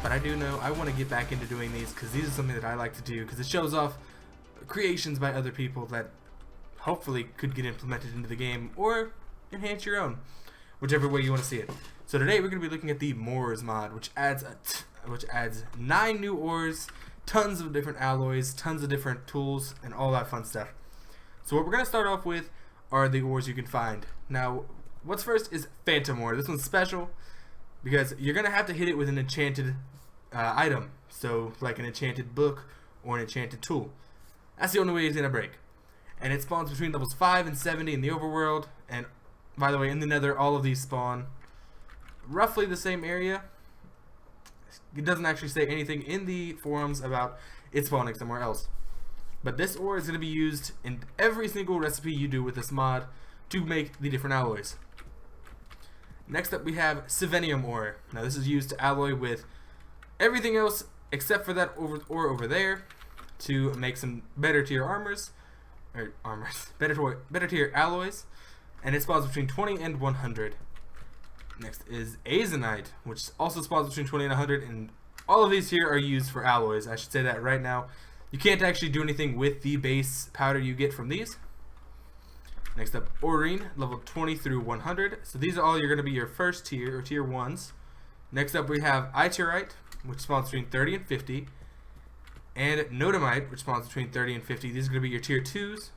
but I do know I want to get back into doing these because these are something that I like to do because it shows off creations by other people that hopefully could get implemented into the game or enhance your own, whichever way you want to see it. So today we're going to be looking at the ORES mod, which adds 9 new ores, tons of different alloys, tons of different tools, and all that fun stuff. So what we're going to start off with are the ores you can find. Now, what's first is Phantom Ore. This one's special because you're going to have to hit it with an enchanted item, so like an enchanted book or an enchanted tool. That's the only way it's going to break. And it spawns between levels 5 and 70 in the overworld, and by the way, in the nether, all of these spawn roughly the same area. It doesn't actually say anything in the forums about it spawning somewhere else. But this ore is going to be used in every single recipe you do with this mod to make the different alloys. Next up we have Sevenium ore. Now this is used to alloy with everything else except for that ore over there to make some better tier better tier alloys, and it spawns between 20 and 100. Next is Azanite, which also spawns between 20 and 100, and all of these here are used for alloys. I should say that right now. You can't actually do anything with the base powder you get from these. Next up, Orine, level 20 through 100. So these are all you're going to be your first tier, or tier 1s. Next up we have Iterite, which spawns between 30 and 50. And Notamite, which spawns between 30 and 50. These are going to be your tier 2s.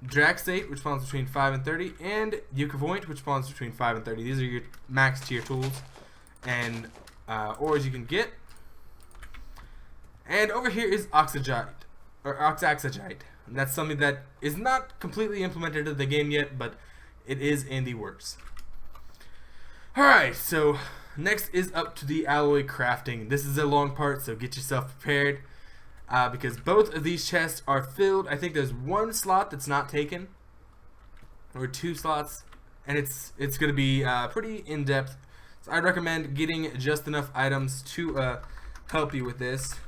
Draxate, which spawns between 5 and 30, and Ukavoint, which spawns between 5 and 30. These are your max tier tools and ores you can get. And over here is Oxaxite, and that's something that is not completely implemented in the game yet, but it is in the works. Alright, so next is up to the alloy crafting. This is a long part, so get yourself prepared. Because both of these chests are filled. I think there's one slot that's not taken, or 2 slots, and it's going to be pretty in-depth. So I'd recommend getting just enough items to help you with this.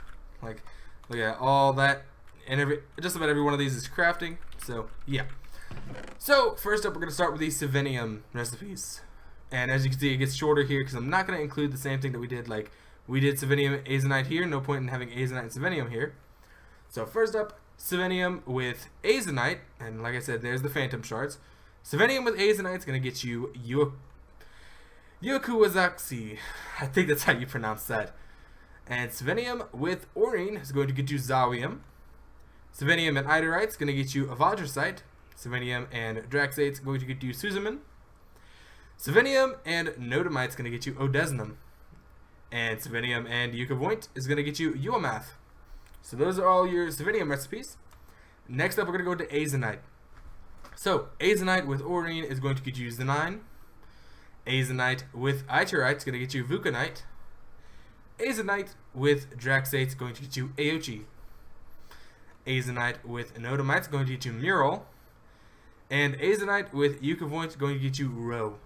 Like, look at all that, and just about every one of these is crafting. So yeah. So first up, we're going to start with these Sevenium recipes, and as you can see, it gets shorter here because I'm not going to include the same thing that we did. Like, we did Sevenium Azanite here, no point in having Azanite and Sevenium here. So first up, Sevenium with Azanite, and like I said, there's the Phantom shards. Sevenium with Azanite is going to get you Yokuwazaxi. I think that's how you pronounce that. And Sevenium with Orine is going to get you Zawium. Sevenium and Iterite is going to get you Avajrasite. Sevenium and Draxate is going to get you Suzaman. Sevenium and Notamite is going to get you Odesnum. And Sevenium and Ukavoint is going to get you Uamath. So those are all your Sevenium recipes. Next up, we're going to go to Azanite. So Azanite with Orine is going to get you Zanine. Azanite with Iterite is going to get you Vukanite. Azanite with Draxate is going to get you Aochi. Azanite with Notamite is going to get you Mural. And Azanite with Ukavoint is going to get you Ro.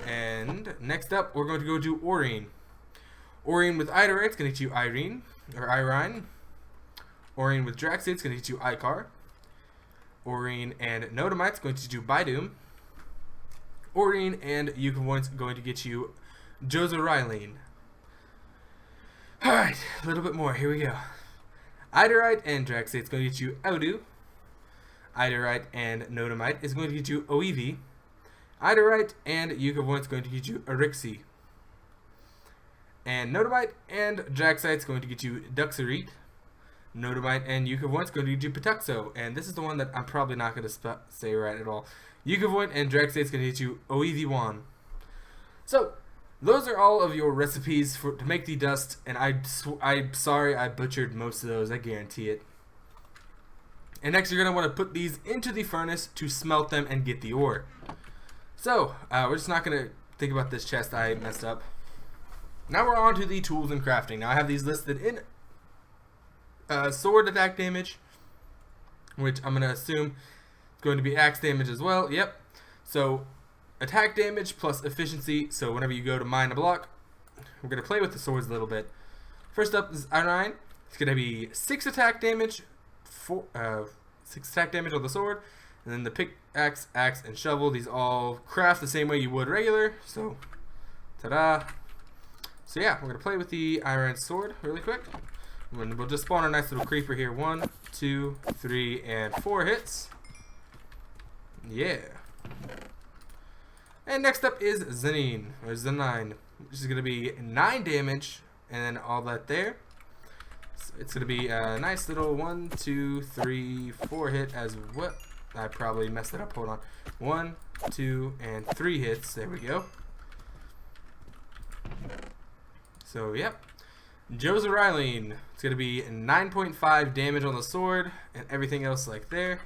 And next up, we're going to go to Orine. Orine with Iterite is going to get you Irene. Orine with Draxate is going to get you Icar. Orine and Notamite is going to get you Bidum. Orine and Ukavoint is going to get you Joseriline. Alright, a little bit more. Here we go. Iterite and Draxate is going to get you Audu. Iterite and Notamite is going to get you Oevi. Iterite and Ukavoint is going to get you Arixi. And Notamite and Draxite is going to get you Duxerite. Notamite and Ukavoint is going to get you Patuxo. And this is the one that I'm probably not going to say right at all. Ukavoint and Draxite is going to get you Oevi1. So, those are all of your recipes to make the dust. And I'm sorry I butchered most of those, I guarantee it. And next you're going to want to put these into the furnace to smelt them and get the ore. So, we're just not going to think about this chest I messed up. Now we're on to the tools and crafting. Now I have these listed in sword attack damage, which I'm going to assume is going to be axe damage as well. Yep. So, attack damage plus efficiency. So whenever you go to mine a block, we're going to play with the swords a little bit. First up is Iron. It's going to be 6 attack damage, 6 attack damage on the sword. And then the pickaxe, axe, and shovel, these all craft the same way you would regular. So, ta-da. So yeah, we're gonna play with the iron sword really quick. We'll just spawn a nice little creeper here. 1, 2, 3, and 4 hits. Yeah. And next up is Zenine, which is gonna be 9 damage, and then all that there. So it's gonna be a nice little 1, 2, 3, 4 hit as well. I probably messed it up. Hold on. 1, 2, and 3 hits. There we go. So yep. Joseriline. It's gonna be 9.5 damage on the sword and everything else like there.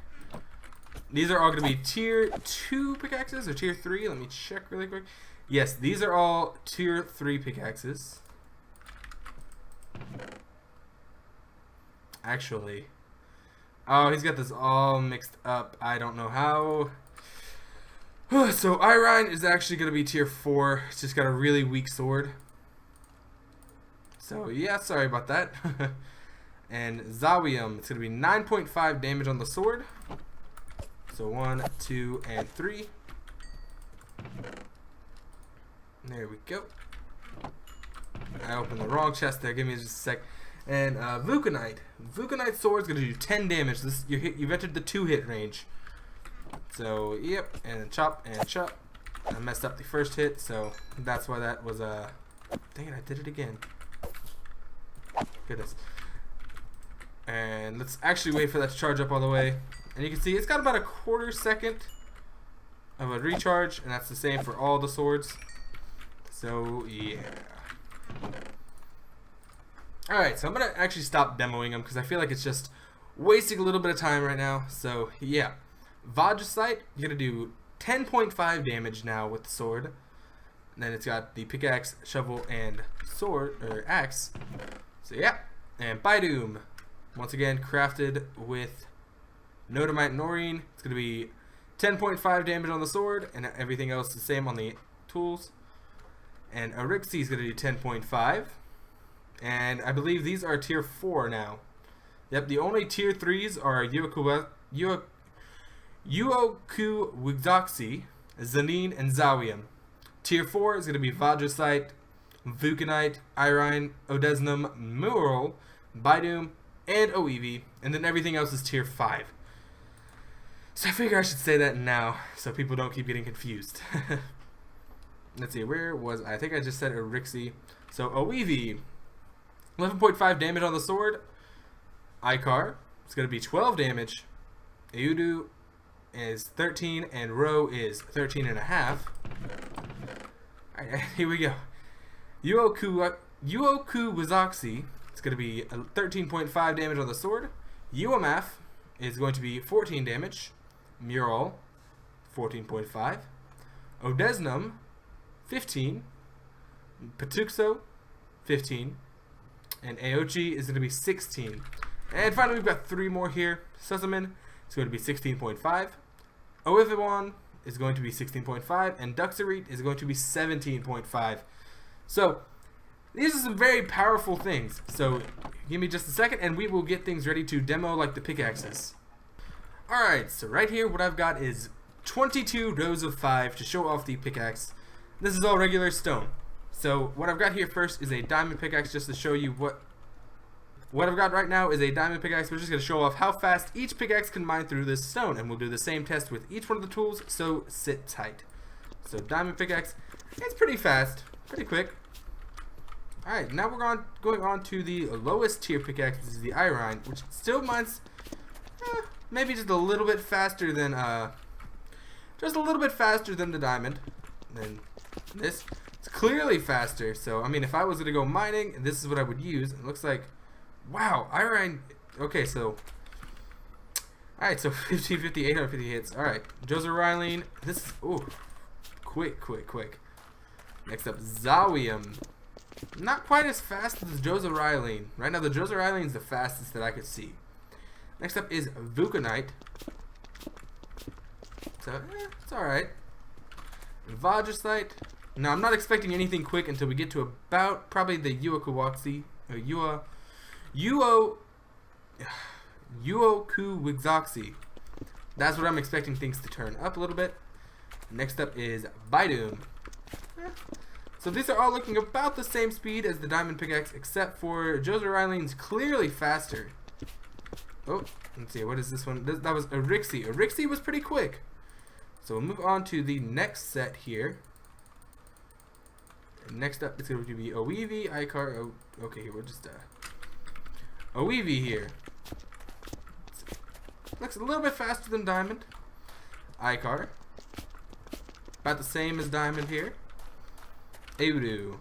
These are all gonna be tier 2 pickaxes or tier 3. Let me check really quick. Yes, these are all tier 3 pickaxes. Actually, oh, he's got this all mixed up. I don't know how. So Irine is actually gonna be tier 4. It's just got a really weak sword. So yeah, sorry about that. And Zawium, it's going to be 9.5 damage on the sword. So 1, 2, and 3. There we go. I opened the wrong chest there. Give me just a sec. And Vulcanite. Vulcanite sword is going to do 10 damage. You've entered the 2-hit range. So yep, and chop and chop. I messed up the first hit, so that's why that was a. Dang it! I did it again. Goodness. And let's actually wait for that to charge up all the way. And you can see it's got about a 1/4 second of a recharge, and that's the same for all the swords. So yeah. Alright, so I'm gonna actually stop demoing them because I feel like it's just wasting a little bit of time right now. So yeah. Vajrasite, you're gonna do 10.5 damage now with the sword. And then it's got the pickaxe, shovel, and sword or axe. So yeah, and Baidoom, once again crafted with Notamite and Norine. It's going to be 10.5 damage on the sword, and everything else the same on the tools. And Orexi is going to do 10.5, and I believe these are tier 4 now. Yep, the only tier 3s are Yuoku Wigdoxi, Zenine, and Zawium. Tier 4 is going to be Vajrasite, Vulcanite, Irine, Odesnum, Mural, Baidoom, and Oevi, and then everything else is tier 5. So I figure I should say that now, so people don't keep getting confused. Let's see, where was I? I think I just said Orexi. So Oevi, 11.5 damage on the sword. Icar, it's going to be 12 damage. Eudu is 13, and Ro is 13.5. Alright, here we go. Yuoku Wizoxi, it's going to be 13.5 damage on the sword. Uamaf is going to be 14 damage. Mural, 14.5. Odesnum, 15. Patuxo, 15. And Aochi is going to be 16. And finally, we've got 3 more here. Susamin is going to be 16.5. Oeviwan is going to be 16.5. And Duxarit is going to be 17.5. So, these are some very powerful things. So, give me just a second and we will get things ready to demo like the pickaxes. Alright, so right here what I've got is 22 rows of 5 to show off the pickaxe. This is all regular stone. So, what I've got here first is a diamond pickaxe just to show you what I've got right now is a diamond pickaxe. We're just going to show off how fast each pickaxe can mine through this stone. And we'll do the same test with each one of the tools, so sit tight. So, diamond pickaxe, it's pretty fast. Pretty quick. Alright, now we're going on to the lowest tier pickaxe. This is the Irine, which still mines maybe just a little bit faster than the diamond. Than this. It's clearly faster, so I mean if I was gonna go mining, this is what I would use. It looks like, wow, Irine. Okay, so alright, so 1550, 850 hits. Alright, Joseriline. This is quick. Next up, Zawium. Not quite as fast as Joseriline. Right now, the Joseriline is the fastest that I could see. Next up is Vulcanite. So, it's alright. Vajrasite. Now, I'm not expecting anything quick until we get to about probably the Yuoku Wigzoxi. That's what I'm expecting things to turn up a little bit. Next up is Baidoom. It's So these are all looking about the same speed as the diamond pickaxe, except for Joseph Rylene's clearly faster. Oh, let's see, what is this one? That was Orexi. Orexi was pretty quick. So we'll move on to the next set here. And next up it's going to be OEV, Icar. Oh, okay, we'll just OEV here. Looks a little bit faster than diamond. Icar. About the same as diamond here. Eudu.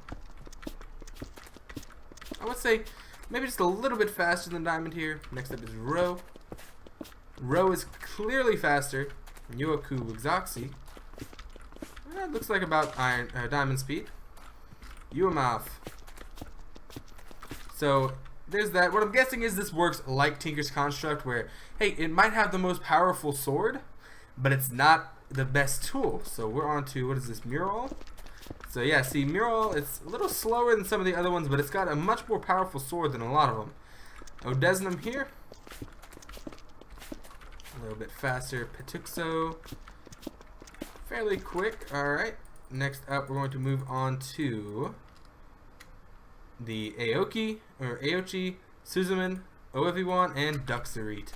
I would say maybe just a little bit faster than diamond here. Next up is Ro. Ro is clearly faster. Yoku Exoxy. That looks like about diamond speed. Uamath. So there's that. What I'm guessing is this works like Tinker's Construct, where hey, it might have the most powerful sword, but it's not the best tool. So we're on to, what is this, Mural? So yeah, see, Mural, it's a little slower than some of the other ones, but it's got a much more powerful sword than a lot of them. Odesnum here. A little bit faster. Petuxo. Fairly quick. Alright. Next up, we're going to move on to the Aoki, or Aochi, Suzuman, Oeviwan, and Duxarit.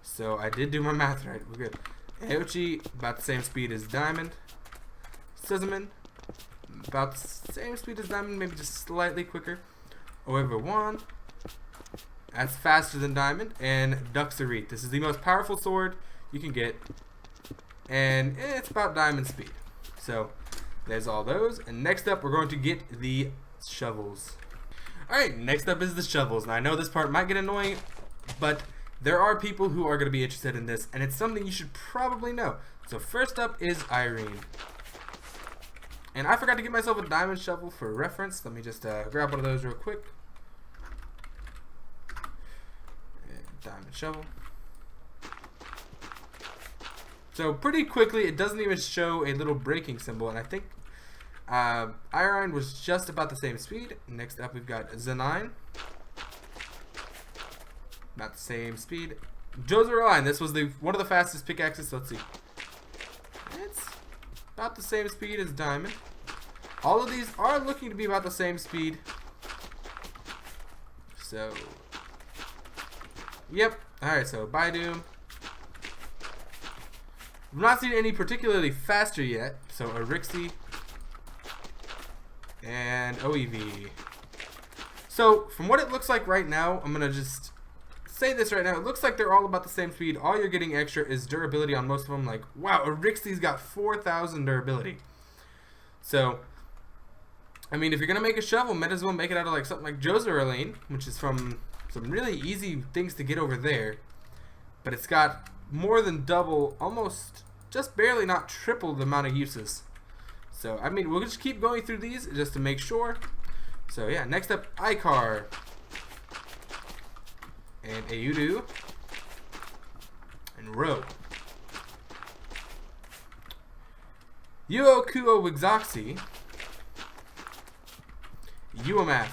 So I did do my math right. We're good. Aochi, about the same speed as Diamond. Suzuman, about the same speed as Diamond, maybe just slightly quicker. Oeviwan, that's faster than Diamond. And Duxarit, this is the most powerful sword you can get. And it's about Diamond speed. So there's all those. And next up, we're going to get the shovels. Alright, next up is the shovels. Now I know this part might get annoying, but there are people who are going to be interested in this, and it's something you should probably know. So first up is Irene. And I forgot to get myself a diamond shovel for reference. Let me just grab one of those real quick. And diamond shovel. So pretty quickly, it doesn't even show a little breaking symbol, and I think Irene was just about the same speed. Next up, we've got Zanine. About the same speed. Joseline, this was one of the fastest pickaxes. So let's see. It's about the same speed as Diamond. All of these are looking to be about the same speed. So, yep. Alright, so Baidu. I'm not seeing any particularly faster yet. So Orexi and OEV. So from what it looks like right now, I'm gonna just say this right now. It looks like they're all about the same speed. All you're getting extra is durability on most of them. Like, wow, Orexi's got 4,000 durability. So, I mean, if you're gonna make a shovel, might as well make it out of like something like Joseline, which is from some really easy things to get over there. But it's got more than double, almost just barely not triple the amount of uses. So I mean, we'll just keep going through these just to make sure. So yeah, next up, Icar and Eudu and Ro. Yuokuo Wixoxy, Uamath,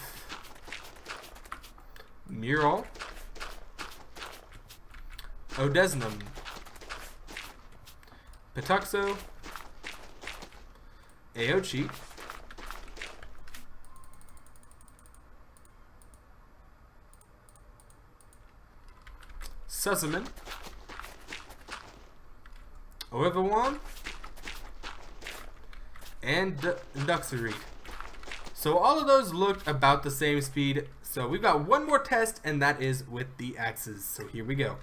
Mural, Odesnum, Petuxo, Aochi, Suzuman, Oeviwan, and Duxarit. So all of those looked about the same speed. So we've got one more test, and that is with the axes. So here we go.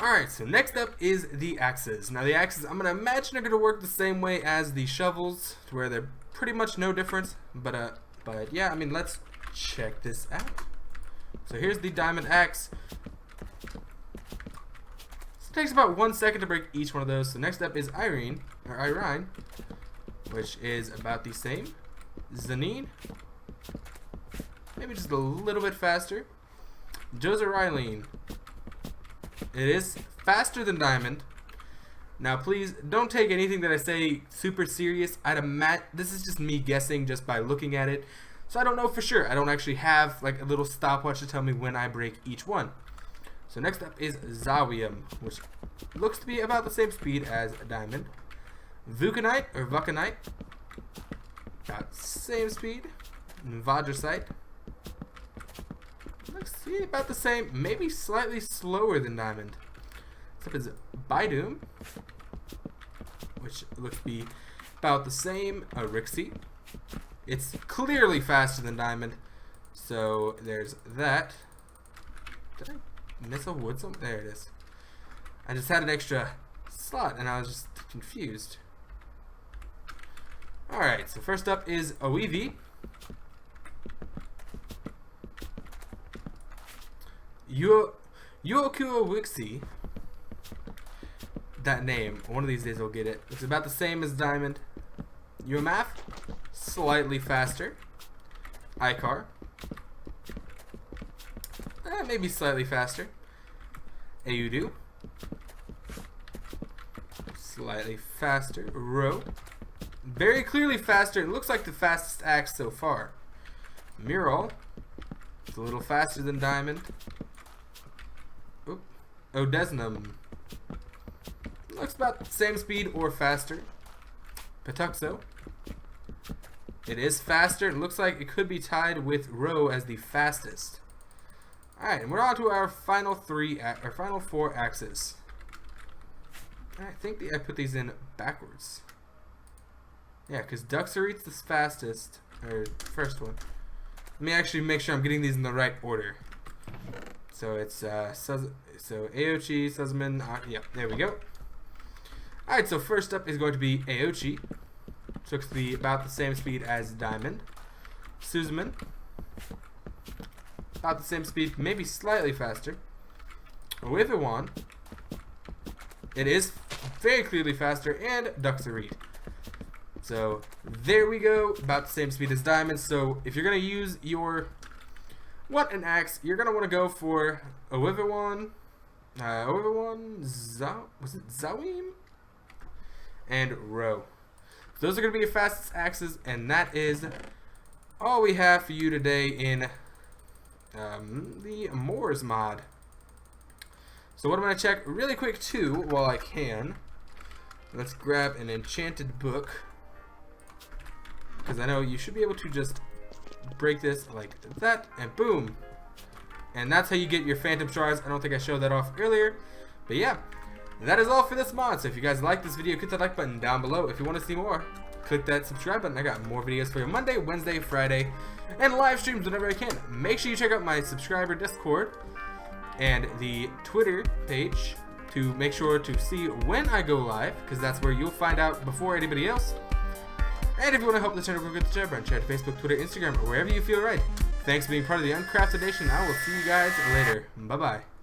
Alright, so next up is the axes. Now the axes, I'm going to imagine are going to work the same way as the shovels, to where they're pretty much no difference. But yeah, I mean, let's check this out. So here's the diamond axe. So it takes about 1 second to break each one of those. So next up is Irene, which is about the same. Zanine, maybe just a little bit faster. Joseline, it is faster than Diamond. Now please don't take anything that I say super serious. This is just me guessing just by looking at it, so I don't know for sure. I don't actually have like a little stopwatch to tell me when I break each one. So next up is Zawium, which looks to be about the same speed as Diamond. Vulcanite or Vulcanite, about same speed. Vajrasite. Looks about the same, maybe slightly slower than Diamond. Except it's Baidoom, which looks to be about the same. Rixie. It's clearly faster than Diamond, so there's that. Did I miss a wood somewhere? There it is. I just had an extra slot and I was just confused. Alright, so first up is Oevi. Yuokuo Wixie. That name, one of these days I'll get it. It's about the same as Diamond. Uamaf, slightly faster. Icar, maybe slightly faster. Audu, slightly faster. Ro, very clearly faster. It looks like the fastest axe so far. Mural, it's a little faster than Diamond. Oop. Odesnum, looks about the same speed or faster. Patuxo, it is faster. It looks like it could be tied with Ro as the fastest. Alright, and we're on to our final four axes. I think I put these in backwards. Yeah, because Duxorite's the fastest, or first one. Let me actually make sure I'm getting these in the right order. So it's Aochi, Suzuman, yeah, there we go. Alright, so first up is going to be Aochi. Looks to be about the same speed as Diamond. Suzuman, about the same speed, maybe slightly faster. Withewan, it is very clearly faster, and Duxorite. So there we go, about the same speed as Diamond. So if you're gonna use your an axe, you're gonna want to go for Withewan, was it Zawim, and Ro. Those are going to be your fastest axes, and that is all we have for you today in the ORES mod. So what I'm going to check really quick too, while I can, let's grab an enchanted book, because I know you should be able to just break this like that, and boom. And that's how you get your phantom shards. I don't think I showed that off earlier, but yeah. That is all for this mod. So if you guys like this video, click that like button down below. If you want to see more, click that subscribe button. I got more videos for you Monday, Wednesday, Friday, and live streams whenever I can. Make sure you check out my subscriber Discord and the Twitter page to make sure to see when I go live, because that's where you'll find out before anybody else. And if you want to help the channel grow, get the share button, share to Facebook, Twitter, Instagram, or wherever you feel right. Thanks for being part of the Uncrafted Nation. I will see you guys later. Bye-bye.